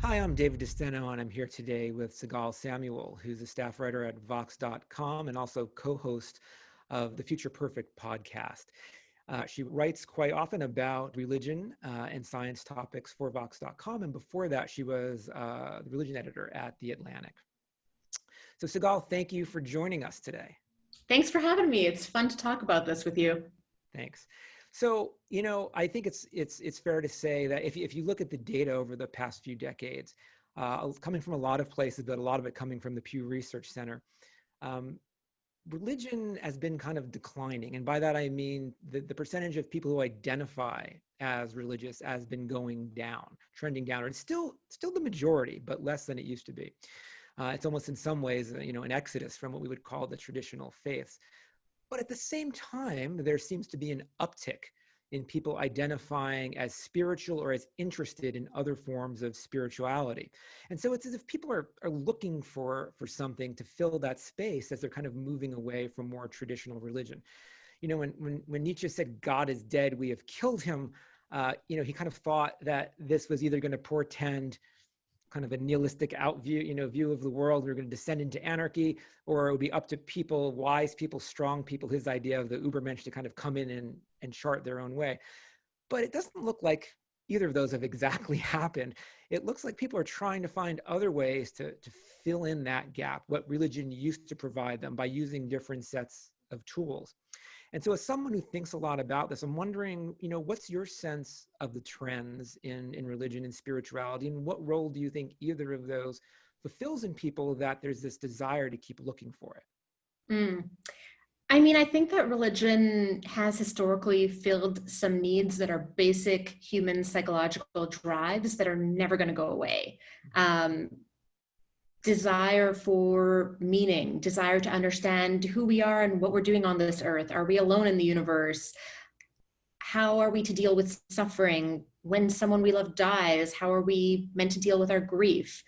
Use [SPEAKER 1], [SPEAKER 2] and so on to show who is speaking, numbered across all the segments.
[SPEAKER 1] Hi, I'm David DeSteno, and I'm here today with Sigal Samuel, who's a staff writer at Vox.com and also co-host of the Future Perfect podcast. She writes quite often about religion and science topics for Vox.com, and before that, she was the religion editor at The Atlantic. So Sigal, thank you for joining us today.
[SPEAKER 2] Thanks for having me. It's fun to talk about this with you.
[SPEAKER 1] Thanks. So, I think it's fair to say that if you look at the data over the past few decades, coming from a lot of places, but a lot of it coming from the Pew Research Center, religion has been kind of declining. And by that, I mean the percentage of people who identify as religious has been going down, trending downward. It's still the majority, but less than it used to be. It's almost in some ways, an exodus from what we would call the traditional faiths. But at the same time, there seems to be an uptick in people identifying as spiritual or as interested in other forms of spirituality. And so it's as if people are looking for something to fill that space as they're kind of moving away from more traditional religion. When Nietzsche said, God is dead, we have killed him, he kind of thought that this was either going to portend kind of a nihilistic view of the world. We're going to descend into anarchy, or it would be up to people, wise people, strong people, his idea of the Ubermensch, to kind of come in and chart their own way. But it doesn't look like either of those have exactly happened. It looks like people are trying to find other ways to fill in that gap, what religion used to provide them, by using different sets of tools. And so as someone who thinks a lot about this, I'm wondering, what's your sense of the trends in religion and spirituality, and what role do you think either of those fulfills in people, that there's this desire to keep looking for it?
[SPEAKER 2] I think that religion has historically filled some needs that are basic human psychological drives that are never going to go away. Desire for meaning, desire to understand who we are and what we're doing on this earth. Are we alone in the universe? How are we to deal with suffering? When someone we love dies, how are we meant to deal with our grief?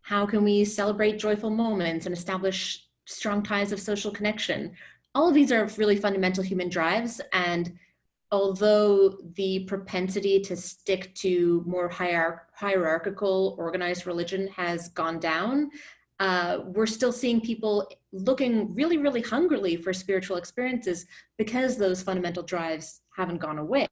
[SPEAKER 2] How can we celebrate joyful moments and establish strong ties of social connection? All of these are really fundamental human drives. And although the propensity to stick to more hierarchical, organized religion has gone down, we're still seeing people looking really, really hungrily for spiritual experiences because those fundamental drives haven't gone away.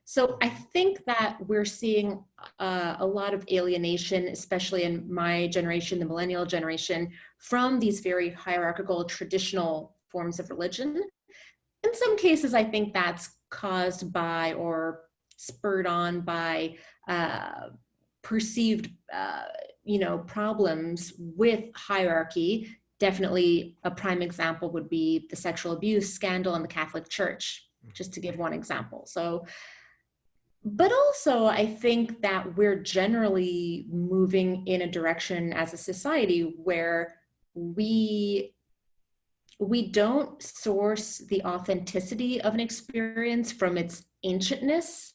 [SPEAKER 2] So I think that we're seeing a lot of alienation, especially in my generation, the millennial generation, from these very hierarchical, traditional forms of religion. In some cases, I think that's caused by or spurred on by perceived problems with hierarchy. Definitely a prime example would be the sexual abuse scandal in the Catholic Church, just to give one example. So, but also I think that we're generally moving in a direction as a society where we don't source the authenticity of an experience from its ancientness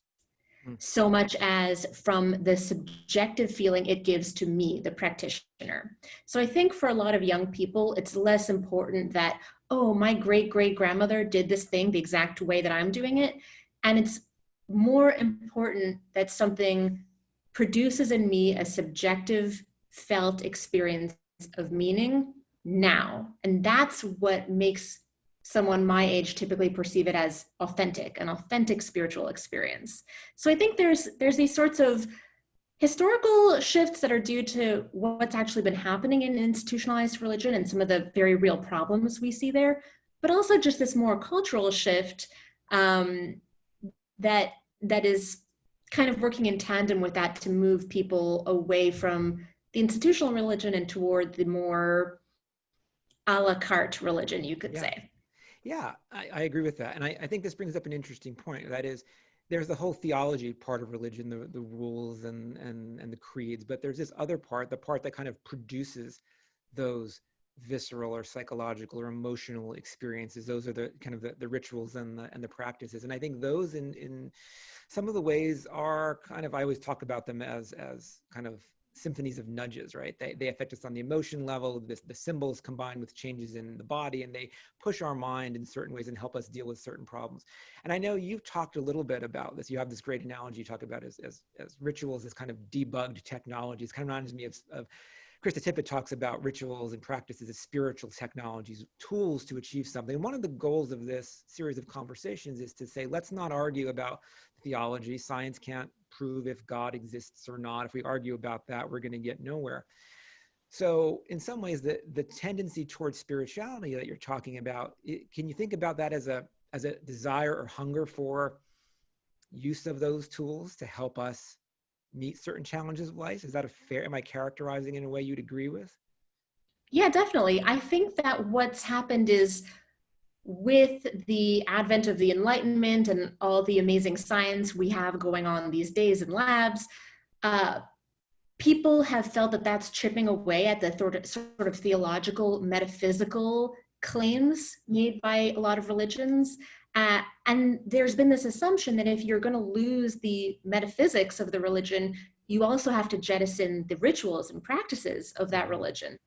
[SPEAKER 2] so much as from the subjective feeling it gives to me, the practitioner. So I think for a lot of young people, it's less important that, oh, my great-great-grandmother did this thing the exact way that I'm doing it. And it's more important that something produces in me a subjective felt experience of meaning now. And that's what makes someone my age typically perceive it as an authentic spiritual experience. So I think there's these sorts of historical shifts that are due to what's actually been happening in institutionalized religion and some of the very real problems we see there, but also just this more cultural shift that is kind of working in tandem with that to move people away from the institutional religion and toward the more a la carte religion, you could say.
[SPEAKER 1] Yeah, I agree with that. And I think this brings up an interesting point. That is, there's the whole theology part of religion, the rules and the creeds, but there's this other part, the part that kind of produces those visceral or psychological or emotional experiences. Those are the kind of the rituals and the practices. And I think those in some of the ways are kind of, I always talk about them as kind of symphonies of nudges, right? They affect us on the emotion level, the symbols combined with changes in the body, and they push our mind in certain ways and help us deal with certain problems. And I know you've talked a little bit about this. You have this great analogy you talk about as rituals, as kind of debugged technologies. Kind of reminds me of Krista Tippett talks about rituals and practices as spiritual technologies, tools to achieve something. And one of the goals of this series of conversations is to say, let's not argue about theology. Science can't prove if God exists or not. If we argue about that, we're going to get nowhere. So in some ways, the tendency towards spirituality that you're talking about, can you think about that as a desire or hunger for use of those tools to help us meet certain challenges of life? Is that am I characterizing in a way you'd agree with?
[SPEAKER 2] Yeah, definitely. I think that what's happened is with the advent of the Enlightenment and all the amazing science we have going on these days in labs, people have felt that that's chipping away at the sort of theological, metaphysical claims made by a lot of religions. And there's been this assumption that if you're going to lose the metaphysics of the religion, you also have to jettison the rituals and practices of that religion.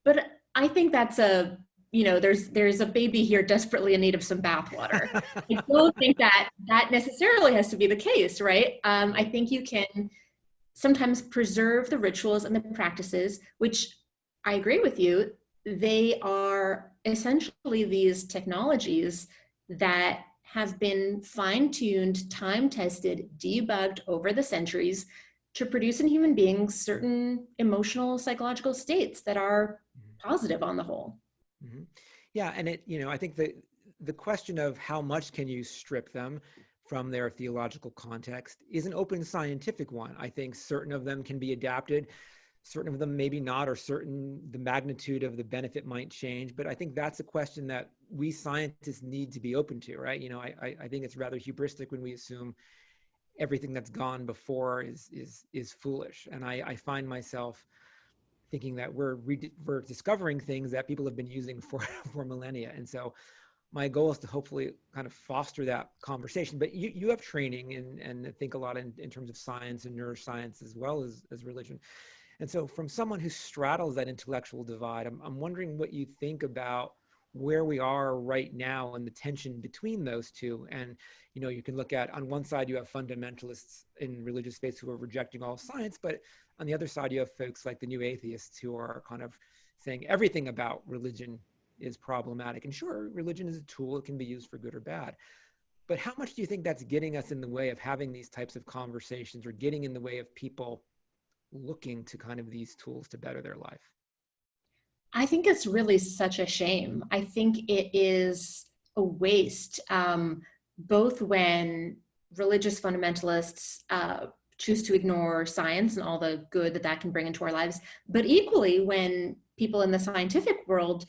[SPEAKER 2] But I think that's there's a baby here desperately in need of some bathwater. I don't think that necessarily has to be the case, right? I think you can sometimes preserve the rituals and the practices, which I agree with you, they are essentially these technologies that have been fine-tuned, time-tested, debugged over the centuries to produce in human beings certain emotional, psychological states that are positive on the whole.
[SPEAKER 1] Mm-hmm. Yeah, and I think the question of how much can you strip them from their theological context is an open scientific one. I think certain of them can be adapted, certain of them maybe not, or the magnitude of the benefit might change. But I think that's a question that we scientists need to be open to, right? I think it's rather hubristic when we assume everything that's gone before is foolish. And I find myself thinking that we're discovering things that people have been using for millennia. And so my goal is to hopefully kind of foster that conversation. But you have training and think a lot in terms of science and neuroscience as well as religion. And so from someone who straddles that intellectual divide, I'm wondering what you think about where we are right now and the tension between those two. And, you can look at, on one side, you have fundamentalists in religious faiths who are rejecting all science, but on the other side, you have folks like the new atheists who are kind of saying everything about religion is problematic. And sure, religion is a tool. It can be used for good or bad. But how much do you think that's getting us in the way of having these types of conversations, or getting in the way of people looking to kind of these tools to better their life?
[SPEAKER 2] I think it's really such a shame. I think it is a waste, both when religious fundamentalists choose to ignore science and all the good that can bring into our lives, but equally when people in the scientific world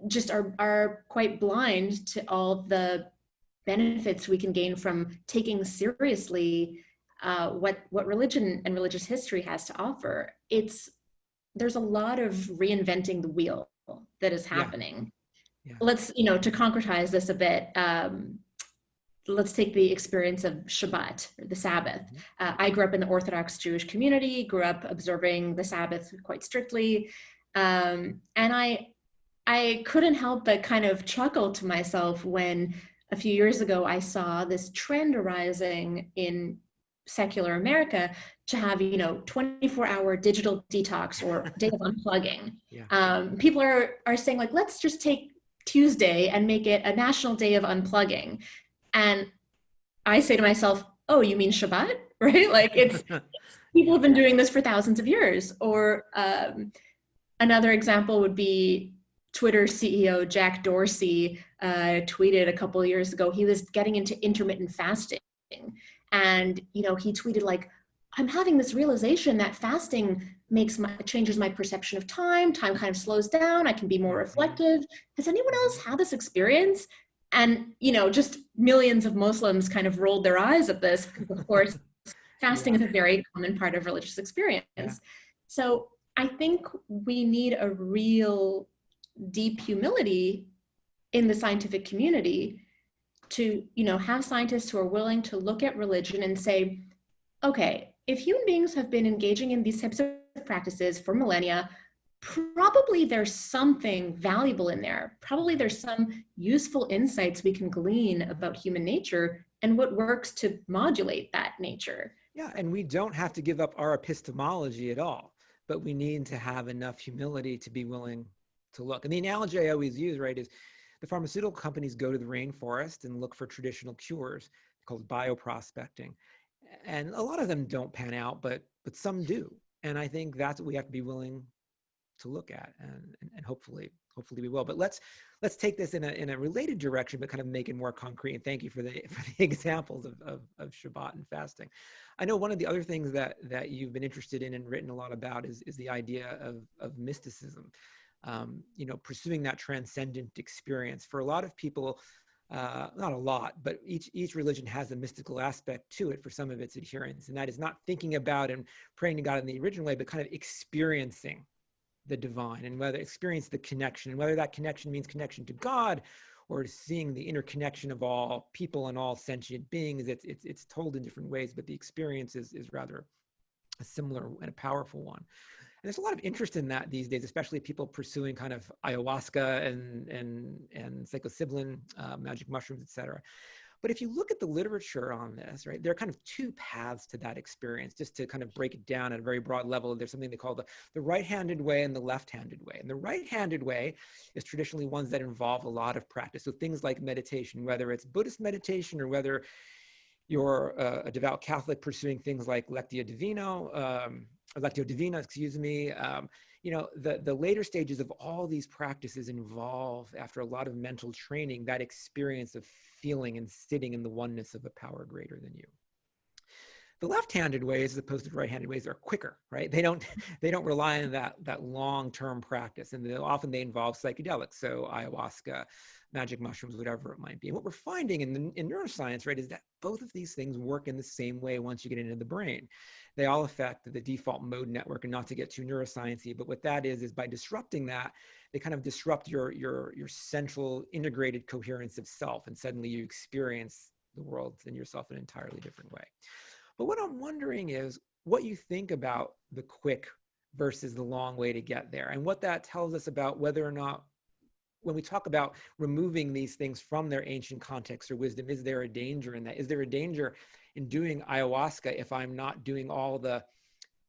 [SPEAKER 2] just are quite blind to all the benefits we can gain from taking seriously what religion and religious history has to offer. There's a lot of reinventing the wheel that is happening. Yeah. Let's, to concretize this a bit, let's take the experience of Shabbat, or the Sabbath. I grew up in the Orthodox Jewish community, grew up observing the Sabbath quite strictly. And I couldn't help but kind of chuckle to myself when a few years ago I saw this trend arising in secular America to have 24-hour digital detox or day of unplugging. Yeah. People are saying, like, let's just take Tuesday and make it a national day of unplugging. And I say to myself, oh, you mean Shabbat? Right? Like, it's people have been doing this for thousands of years. Or another example would be Twitter CEO Jack Dorsey tweeted a couple of years ago, he was getting into intermittent fasting. And, he tweeted, like, I'm having this realization that fasting changes my perception of time. Time kind of slows down. I can be more reflective. Has anyone else had this experience? And, just millions of Muslims kind of rolled their eyes at this, because of course, fasting is a very common part of religious experience. Yeah. So I think we need a real deep humility in the scientific community to, have scientists who are willing to look at religion and say, okay, if human beings have been engaging in these types of practices for millennia, probably there's something valuable in there. Probably there's some useful insights we can glean about human nature and what works to modulate that nature.
[SPEAKER 1] Yeah, and we don't have to give up our epistemology at all, but we need to have enough humility to be willing to look. And the analogy I always use, right, is the pharmaceutical companies go to the rainforest and look for traditional cures called bioprospecting. And a lot of them don't pan out, but some do. And I think that's what we have to be willing to look at, and hopefully we will. But let's take this in a related direction, but kind of make it more concrete. And thank you for the examples of Shabbat and fasting. I know one of the other things that you've been interested in and written a lot about is the idea of mysticism. Pursuing that transcendent experience. For a lot of people, not a lot, but each religion has a mystical aspect to it for some of its adherents, and that is not thinking about and praying to God in the original way, but kind of experiencing the divine, and whether experience the connection, and whether that connection means connection to God or seeing the interconnection of all people and all sentient beings. It's told in different ways, but the experience is rather a similar and a powerful one. And there's a lot of interest in that these days, especially people pursuing kind of ayahuasca and psilocybin, magic mushrooms, etc. But if you look at the literature on this, right, there are kind of two paths to that experience, just to kind of break it down at a very broad level. There's something they call the right-handed way and the left-handed way. And the right-handed way is traditionally ones that involve a lot of practice. So things like meditation, whether it's Buddhist meditation or whether you're a devout Catholic pursuing things like Lectio Divina, excuse me. The later stages of all these practices involve, after a lot of mental training, that experience of feeling and sitting in the oneness of a power greater than you. The left-handed ways, as opposed to the right-handed ways, are quicker, right? They don't rely on that long-term practice, and often they involve psychedelics, so ayahuasca, magic mushrooms, whatever it might be. And what we're finding in neuroscience, right, is that both of these things work in the same way once you get into the brain. They all affect the default mode network, and not to get too neuroscience-y, but what that is by disrupting that, they kind of disrupt your central integrated coherence of self, and suddenly you experience the world and yourself in an entirely different way. But what I'm wondering is what you think about the quick versus the long way to get there, and what that tells us about whether or not, when we talk about removing these things from their ancient context or wisdom, is there a danger in that? Is there a danger in doing ayahuasca if I'm not doing all the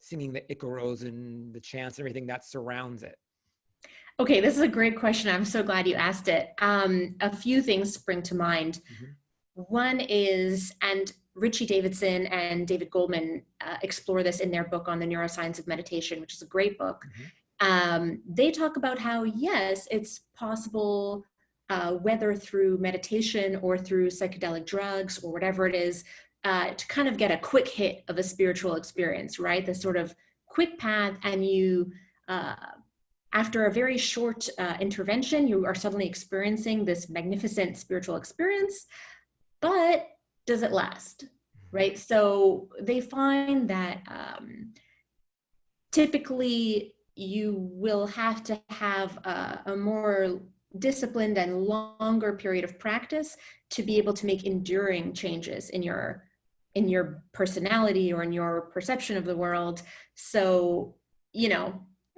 [SPEAKER 1] singing the Icaros and the chants and everything that surrounds it?
[SPEAKER 2] Okay, this is a great question. I'm so glad you asked it. A few things spring to mind.
[SPEAKER 1] Mm-hmm.
[SPEAKER 2] One is, and Richie Davidson and David Goldman explore this in their book on the neuroscience of meditation, which is a great book. Mm-hmm. They talk about how, yes, it's possible, whether through meditation or through psychedelic drugs or whatever it is, to kind of get a quick hit of a spiritual experience, right? This sort of quick path, and you, after a very short intervention, you are suddenly experiencing this magnificent spiritual experience, but does it last, right? So they find that typically you will have to have a more disciplined and longer period of practice to be able to make enduring changes in your personality or in your perception of the world. So,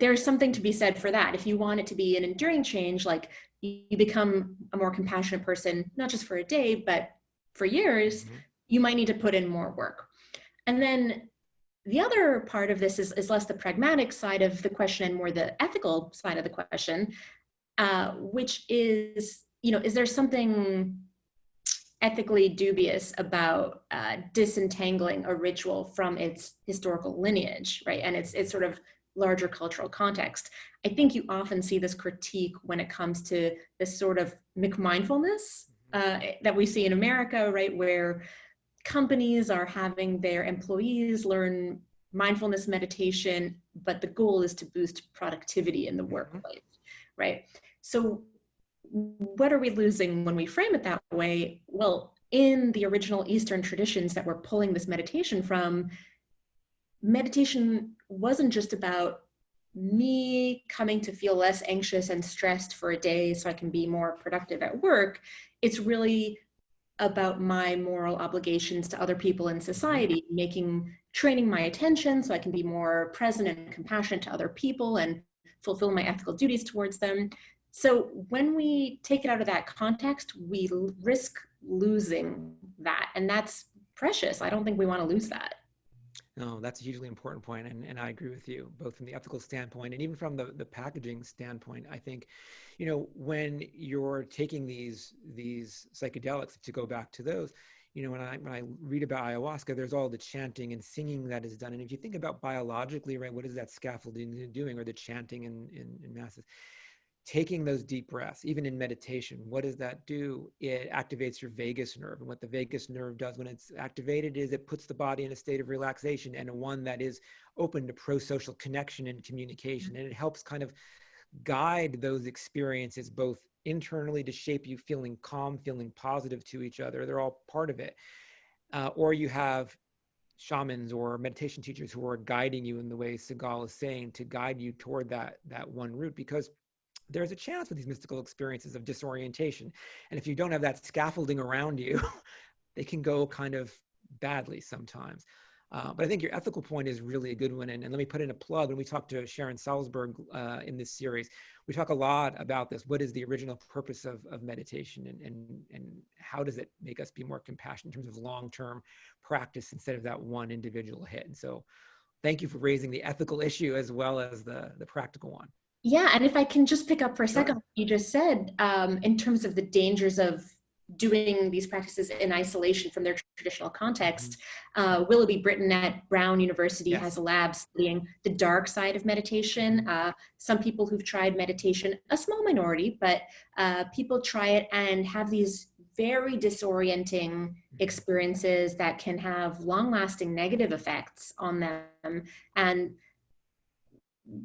[SPEAKER 2] there's something to be said for that. If you want it to be an enduring change, like you become a more compassionate person, not just for a day, but for years, mm-hmm. you might need to put in more work. And then the other part of this is less the pragmatic side of the question and more the ethical side of the question, which is, is there something ethically dubious about disentangling a ritual from its historical lineage, right? And it's sort of larger cultural context. I think you often see this critique when it comes to this sort of McMindfulness that we see in America, right? Where companies are having their employees learn mindfulness meditation, but the goal is to boost productivity in the workplace, right? So what are we losing when we frame it that way? Well, in the original Eastern traditions that we're pulling this meditation from, meditation wasn't just about me coming to feel less anxious and stressed for a day so I can be more productive at work. It's really about my moral obligations to other people in society, training my attention so I can be more present and compassionate to other people and fulfill my ethical duties towards them. So when we take it out of that context, we risk losing that. And that's precious. I don't think we want to lose that.
[SPEAKER 1] No, that's a hugely important point, and I agree with you, both from the ethical standpoint and even from the packaging standpoint. I think, when you're taking these psychedelics, to go back to those, when I read about ayahuasca, there's all the chanting and singing that is done. And if you think about biologically, right, what is that scaffolding doing, or the chanting in masses? Taking those deep breaths, even in meditation, what does that do? It activates your vagus nerve. And what the vagus nerve does when it's activated is it puts the body in a state of relaxation, and one that is open to pro-social connection and communication. And it helps kind of guide those experiences both internally to shape you feeling calm, feeling positive to each other. They're all part of it. Or you have shamans or meditation teachers who are guiding you in the way Sigal is saying, to guide you toward that one route, because there's a chance with these mystical experiences of disorientation. And if you don't have that scaffolding around you, they can go kind of badly sometimes. But I think your ethical point is really a good one. And let me put in a plug. When we talked to Sharon Salzberg in this series, we talk a lot about this. What is the original purpose of meditation, and how does it make us be more compassionate in terms of long-term practice instead of that one individual hit? And so thank you for raising the ethical issue as well as the practical one.
[SPEAKER 2] Yeah, and if I can just pick up for a
[SPEAKER 1] Sure.
[SPEAKER 2] second what you just said, in terms of the dangers of doing these practices in isolation from their traditional context, Willoughby Britton at Brown University
[SPEAKER 1] Yes.
[SPEAKER 2] has a lab studying the dark side of meditation. Some people who've tried meditation, a small minority, but people try it and have these very disorienting experiences that can have long-lasting negative effects on them. And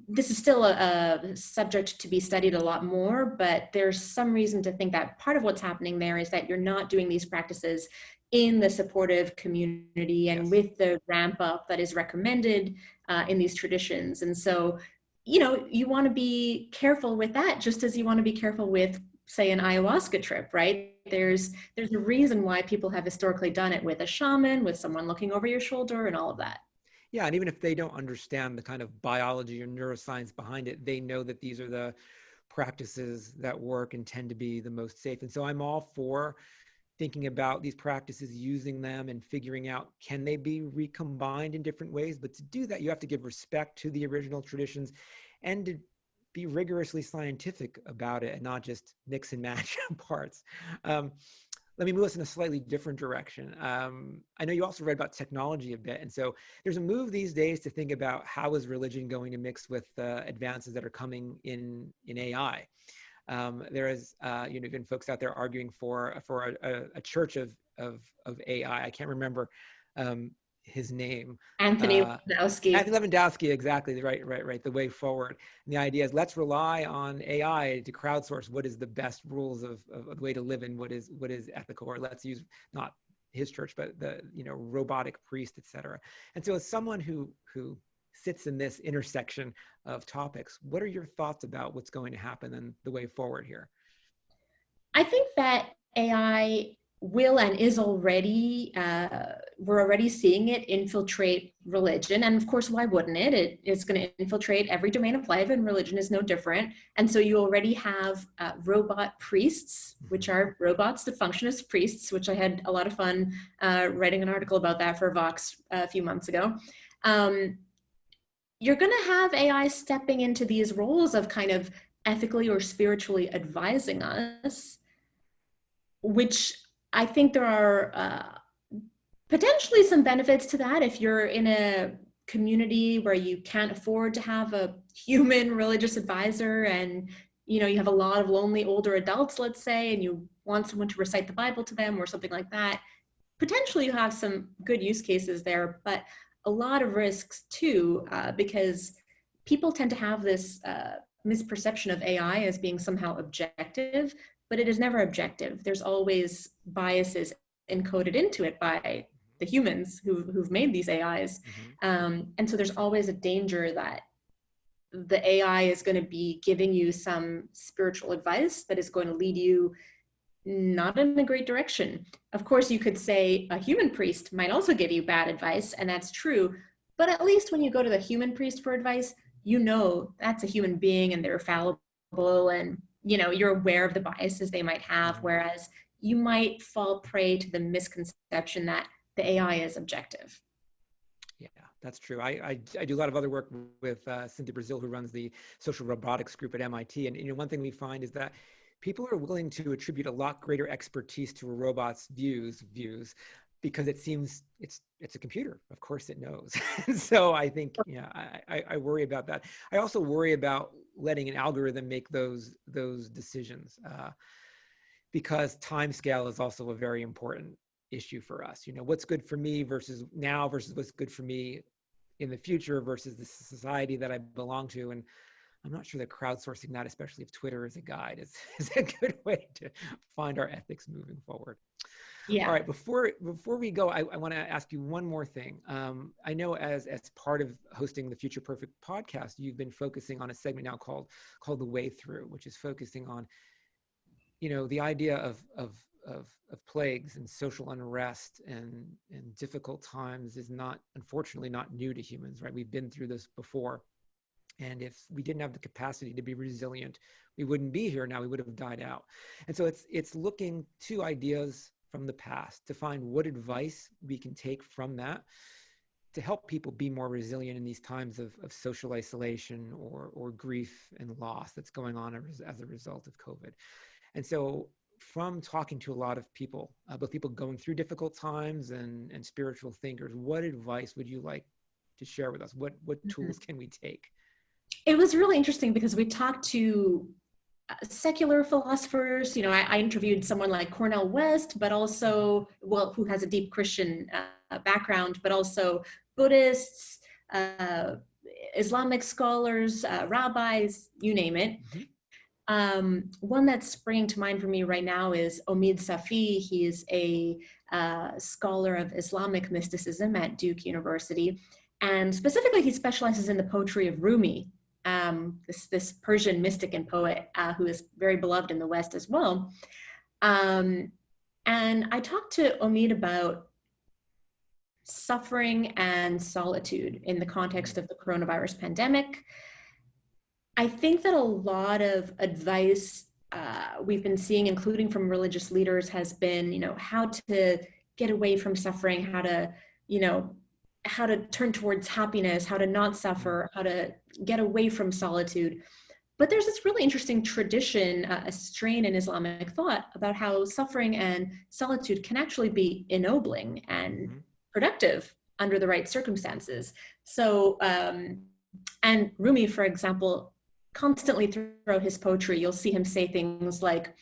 [SPEAKER 2] this is still a subject to be studied a lot more, but there's some reason to think that part of what's happening there is that you're not doing these practices in the supportive community and with the ramp up that is recommended in these traditions. And so, you want to be careful with that, just as you want to be careful with, say, an ayahuasca trip, right? There's a reason why people have historically done it with a shaman, with someone looking over your shoulder and all of that.
[SPEAKER 1] Yeah, and even if they don't understand the kind of biology or neuroscience behind it, they know that these are the practices that work and tend to be the most safe. And so I'm all for thinking about these practices, using them, and figuring out, can they be recombined in different ways? But to do that, you have to give respect to the original traditions and to be rigorously scientific about it, and not just mix and match parts. Let me move us in a slightly different direction. I know you also read about technology a bit. And so there's a move these days to think about, how is religion going to mix with advances that are coming in AI? There is, even folks out there arguing for a church of AI. I can't remember his name.
[SPEAKER 2] Anthony Lewandowski.
[SPEAKER 1] Anthony Lewandowski, exactly, right. The way forward. And the idea is, let's rely on AI to crowdsource what is the best rules of the way to live in, what is ethical, or let's use not his church, but the robotic priest, etc. And so, as someone who sits in this intersection of topics, what are your thoughts about what's going to happen and the way forward here?
[SPEAKER 2] I think that AI will and is already, we're already seeing it infiltrate religion. And of course, why wouldn't it? It's going to infiltrate every domain of life, and religion is no different. And so you already have robot priests, which are robots that function as priests, which I had a lot of fun writing an article about that for Vox a few months ago. You're going to have AI stepping into these roles of kind of ethically or spiritually advising us, which I think there are potentially some benefits to that. If you're in a community where you can't afford to have a human religious advisor, and you have a lot of lonely older adults, let's say, and you want someone to recite the Bible to them or something like that, potentially you have some good use cases there, but a lot of risks too, because people tend to have this misperception of AI as being somehow objective, but it is never objective. There's always biases encoded into it by the humans who've made these AIs. And so there's always a danger that the AI is going to be giving you some spiritual advice that is going to lead you not in a great direction. Of course, you could say a human priest might also give you bad advice, and that's true. But at least when you go to the human priest for advice, you know that's a human being and they're fallible, and you're aware of the biases they might have. Whereas you might fall prey to the misconception that the AI is objective.
[SPEAKER 1] Yeah, that's true. I do a lot of other work with Cynthia Brazil, who runs the social robotics group at MIT. And one thing we find is that people are willing to attribute a lot greater expertise to a robot's views because it seems it's a computer. Of course it knows. So I think, I worry about that. I also worry about letting an algorithm make those decisions because time scale is also a very important issue for us. What's good for me versus now versus what's good for me in the future versus the society that I belong to. And I'm not sure that crowdsourcing that, especially if Twitter is a guide, is a good way to find our ethics moving forward.
[SPEAKER 2] Yeah.
[SPEAKER 1] All right, before we go, I want to ask you one more thing. I know as part of hosting the Future Perfect podcast, you've been focusing on a segment now called The Way Through, which is focusing on the idea of plagues and social unrest and difficult times is unfortunately not new to humans, right? We've been through this before. And if we didn't have the capacity to be resilient, we wouldn't be here now, we would have died out. And so it's looking to ideas from the past to find what advice we can take from that to help people be more resilient in these times of social isolation or grief and loss that's going on as a result of COVID. And so from talking to a lot of people, both people going through difficult times and spiritual thinkers, what advice would you like to share with us? What tools can we take?
[SPEAKER 2] It was really interesting because we talked to secular philosophers. I interviewed someone like Cornel West, but also, who has a deep Christian background, but also Buddhists, Islamic scholars, rabbis, you name it. One that's springing to mind for me right now is Omid Safi. He is a scholar of Islamic mysticism at Duke University. And specifically, he specializes in the poetry of Rumi, this Persian mystic and poet who is very beloved in the West as well. And I talked to Omid about suffering and solitude in the context of the coronavirus pandemic. I think that a lot of advice we've been seeing, including from religious leaders, has been, how to get away from suffering, how to turn towards happiness, how to not suffer, how to get away from solitude. But there's this really interesting tradition, a strain in Islamic thought about how suffering and solitude can actually be ennobling and productive under the right circumstances. So, and Rumi, for example, constantly throughout his poetry, you'll see him say things like,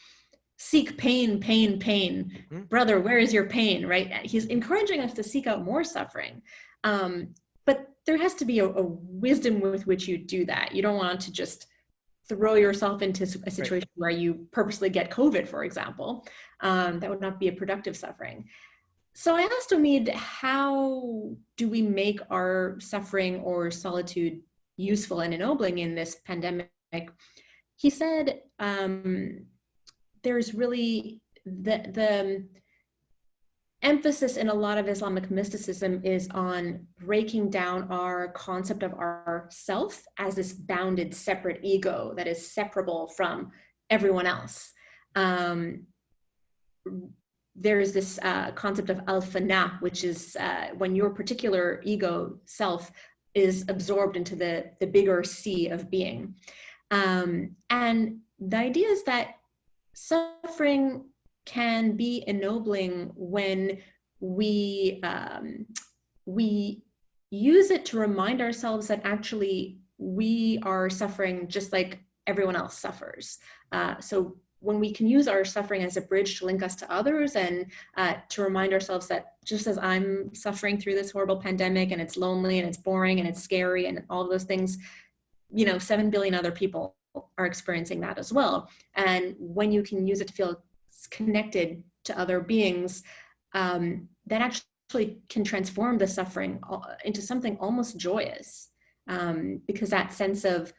[SPEAKER 2] seek pain, pain, pain. Brother, where is your pain, right? He's encouraging us to seek out more suffering. But there has to be a wisdom with which you do that. You don't want to just throw yourself into a situation where you purposely get COVID, for example. That would not be a productive suffering. So I asked Omid, how do we make our suffering or solitude useful and ennobling in this pandemic? He said there's really the emphasis in a lot of Islamic mysticism is on breaking down our concept of our self as this bounded, separate ego that is separable from everyone else. There's this concept of al-fana, which is when your particular ego self is absorbed into the bigger sea of being. And the idea is that suffering can be ennobling when we use it to remind ourselves that actually we are suffering just like everyone else suffers. So when we can use our suffering as a bridge to link us to others and to remind ourselves that just as I'm suffering through this horrible pandemic and it's lonely and it's boring and it's scary and all of those things, 7 billion other people are experiencing that as well. And when you can use it to feel connected to other beings, that actually can transform the suffering into something almost joyous, because that sense of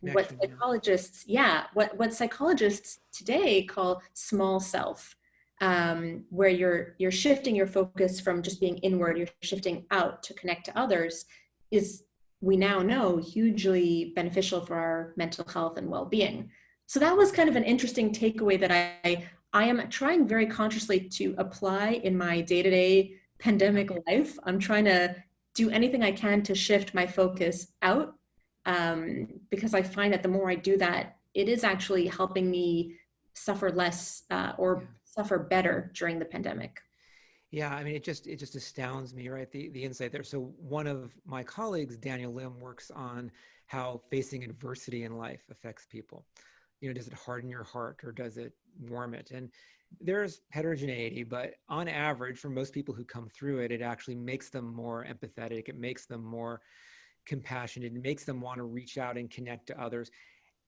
[SPEAKER 2] what
[SPEAKER 1] Connection, yeah.
[SPEAKER 2] psychologists, what psychologists today call small self, where you're shifting your focus from just being inward, you're shifting out to connect to others, is, we now know, hugely beneficial for our mental health and well-being. So that was kind of an interesting takeaway that I am trying very consciously to apply in my day-to-day pandemic life. I'm trying to do anything I can to shift my focus out, because I find that the more I do that, it is actually helping me suffer less, or suffer better during the pandemic.
[SPEAKER 1] Yeah, I mean, it just astounds me, right? The insight there. So one of my colleagues, Daniel Lim, works on how facing adversity in life affects people. Does it harden your heart or does it warm it? And there's heterogeneity, but on average, for most people who come through it, it actually makes them more empathetic. It makes them more compassionate. It makes them want to reach out and connect to others.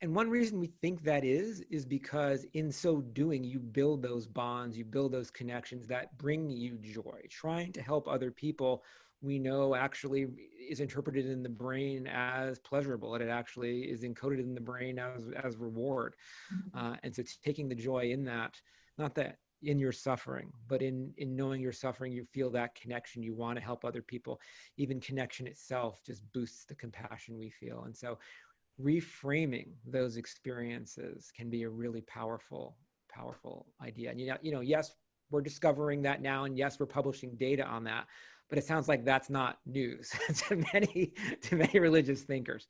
[SPEAKER 1] And one reason we think that is because in so doing, you build those bonds, you build those connections that bring you joy. Trying to help other people, we know, actually is interpreted in the brain as pleasurable, and it actually is encoded in the brain as reward. And so it's taking the joy in that, not that in your suffering, but in knowing you're suffering, you feel that connection, you want to help other people. Even connection itself just boosts the compassion we feel. And so reframing those experiences can be a really powerful idea. And yes, we're discovering that now, and yes, we're publishing data on that, but it sounds like that's not news to many religious thinkers.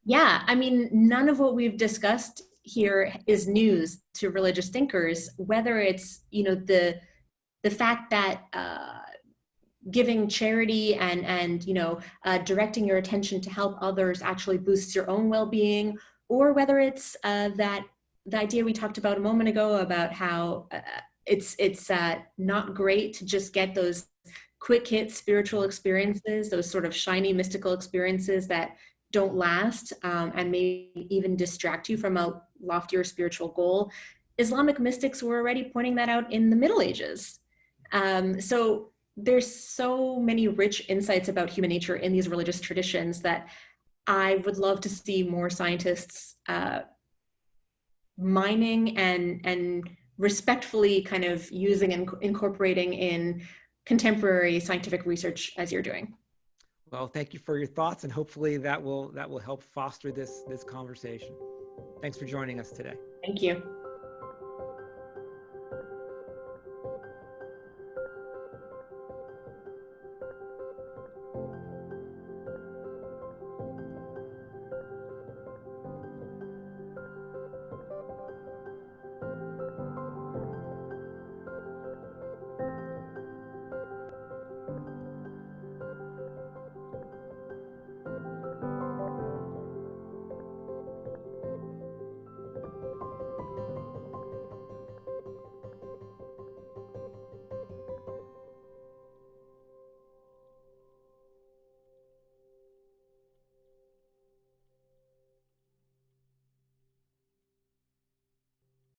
[SPEAKER 2] Yeah, I mean, none of what we've discussed here is news to religious thinkers, whether it's, the fact that giving charity and directing your attention to help others actually boosts your own well-being, or whether it's that the idea we talked about a moment ago about how it's not great to just get those quick hit spiritual experiences, those sort of shiny mystical experiences that don't last, and may even distract you from a loftier spiritual goal. Islamic mystics were already pointing that out in the Middle Ages. So there's so many rich insights about human nature in these religious traditions that I would love to see more scientists mining and respectfully kind of using and incorporating in contemporary scientific research as you're doing.
[SPEAKER 1] Well, thank you for your thoughts, and hopefully that will help foster this conversation. Thanks for joining us today.
[SPEAKER 2] Thank you.